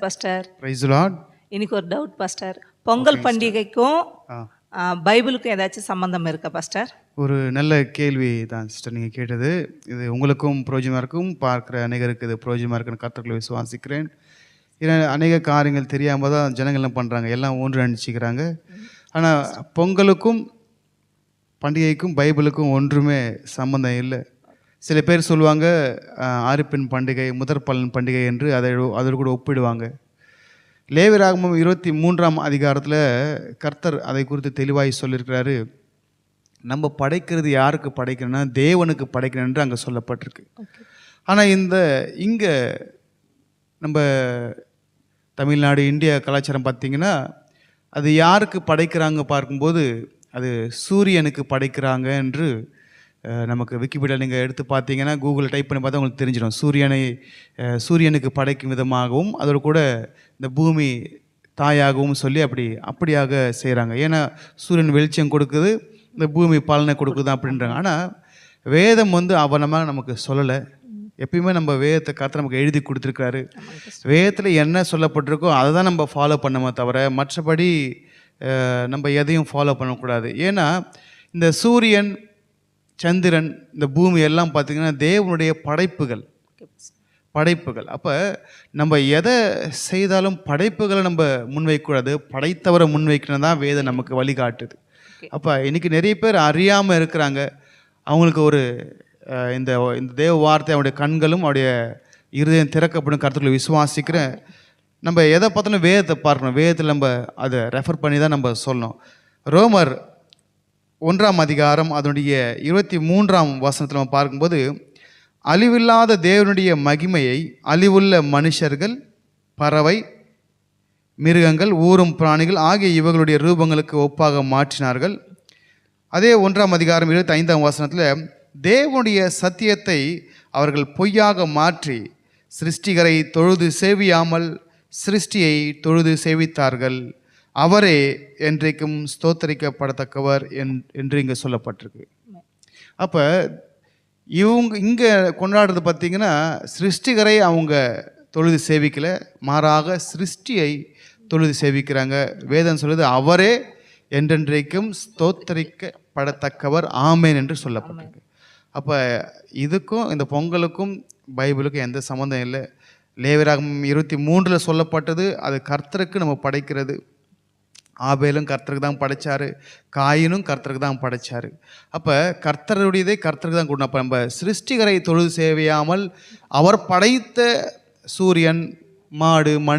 Pastor. Praise the Lord. இன்னைக்கு ஒரு doubt pastor. Pongal பண்டிகைக்கும் பைபிளுக்கும் ஏதாச்சும் சம்பந்தம் இருக்கா பாஸ்டர்? ஒரு நல்ல கேள்வி தான் சிஸ்டர் நீங்கள் கேட்டது. இது உங்களுக்கும் பிரயோஜனமாக இருக்கும், பார்க்குற அநேகருக்கு இது பிரயோஜனமாக இருக்குன்னு கர்த்தர்களை விசுவாசிக்கிறேன். ஏன்னா அநேக காரியங்கள் தெரியாமல் தான் ஜனங்கள் என்ன பண்ணுறாங்க, எல்லாம் ஒன்று நினச்சிக்கிறாங்க. ஆனால் பொங்கலுக்கும் பண்டிகைக்கும் பைபிளுக்கும் ஒன்றுமே சம்மந்தம் இல்லை. சில பேர் சொல்லுவாங்க ஆரிப்பின் பண்டிகை, முதற் பலன் பண்டிகை என்று அதோடு கூட ஒப்பிடுவாங்க. லேவியராகமம் 23ஆம் அதிகாரத்தில் கர்த்தர் அதை குறித்து தெளிவாய் சொல்லியிருக்கிறாரு. நம்ம படைக்கிறது யாருக்கு படைக்கணும்னா தேவனுக்கு படைக்கணும் என்று அங்கே சொல்லப்பட்டிருக்கு. ஆனால் இங்கே நம்ம தமிழ்நாடு இந்தியா கலாச்சாரம் பார்த்திங்கன்னா அது யாருக்கு படைக்கிறாங்க பார்க்கும்போது அது சூரியனுக்கு படைக்கிறாங்க என்று நமக்கு விக்கிபீடியா நீங்கள் எடுத்து பார்த்தீங்கன்னா கூகுளில் டைப் பண்ணி பார்த்தா உங்களுக்கு தெரிஞ்சிடும். சூரியனுக்கு படைக்கும் விதமாகவும் அதோடு கூட இந்த பூமி தாயாகவும் சொல்லி அப்படியாக செய்கிறாங்க. ஏன்னா சூரியன் வெளிச்சம் கொடுக்குது, இந்த பூமி பலனை கொடுக்குது அப்படின்றாங்க. ஆனால் வேதம் அவனமாக நமக்கு சொல்லலை. எப்பயுமே நம்ம வேதத்தை கர்த்தர் நமக்கு எழுதி கொடுத்துருக்காரு. வேதத்தில் என்ன சொல்லப்பட்டிருக்கோ அதை தான் நம்ம ஃபாலோ பண்ணோமே தவிர மற்றபடி நம்ம எதையும் ஃபாலோ பண்ணக்கூடாது. ஏன்னா இந்த சூரியன், சந்திரன், இந்த பூமி எல்லாம் பார்த்திங்கன்னா தேவனுடைய படைப்புகள். அப்போ நம்ம எதை செய்தாலும் படைப்புகளை நம்ம முன்வைக்கக்கூடாது, படைத்தவரை முன்வைக்கணும் தான் வேதம் நமக்கு வழிகாட்டுது. அப்போ இன்றைக்கி நிறைய பேர் அறியாமல் இருக்கிறாங்க. அவங்களுக்கு ஒரு இந்த தேவ வார்த்தை அவருடைய கண்களும் அவருடைய இருதயம் திறக்கப்படும் கருத்துக்களை விசுவாசிக்கிறேன். நம்ம எதை பார்த்தாலும் வேதத்தை பார்க்கணும். வேதத்தில் நம்ம அதை ரெஃபர் பண்ணி தான் நம்ம சொல்லணும். ரோமர் 1ஆம் அதிகாரம் அதனுடைய 23ஆம் வசனத்தில் நம்ம பார்க்கும்போது, அழிவில்லாத தேவனுடைய மகிமையை அழிவுள்ள மனுஷர்கள், பறவை, மிருகங்கள், ஊரும் பிராணிகள் ஆகிய இவர்களுடைய ரூபங்களுக்கு ஒப்பாக மாற்றினார்கள். அதே 1ஆம் அதிகாரம் 25ஆம் வசனத்தில், தேவனுடைய சத்தியத்தை அவர்கள் பொய்யாக மாற்றி சிருஷ்டிகரை தொழுது சேவியாமல் சிருஷ்டியை தொழுது சேவித்தார்கள், அவரே என்றைக்கும் ஸ்தோத்தரிக்கப்படத்தக்கவர் என்று இங்கே சொல்லப்பட்டிருக்கு. அப்போ இங்கே கொண்டாடுறது பார்த்திங்கன்னா சிருஷ்டிகரை அவங்க தொழுது சேவிக்கலை, மாறாக சிருஷ்டியை தொழுது சேவிக்கிறாங்க. வேதம் சொல்லுது அவரே என்றென்றைக்கும் ஸ்தோத்தரிக்கப்படத்தக்கவர் ஆமேன் என்று சொல்லப்பட்டிருக்கு. அப்போ இதுக்கும் இந்த பொங்கலுக்கும் பைபிளுக்கும் எந்த சம்மந்தம் இல்லை. லேவியராகமம் 23 சொல்லப்பட்டது அது கர்த்தருக்கு நம்ம படைக்கிறது. ஆபேலும் கர்த்தருக்கு தான் படைச்சார், காயினும் கர்த்தருக்கு தான் படைச்சார். அப்போ கர்த்தருடையதே கர்த்தருக்கு தான் கொடுக்கணும். அப்போ நம்ம சிருஷ்டிகரை தொழுது சேவையாமல் அவர் படைத்த சூரியன், மாடு, மண்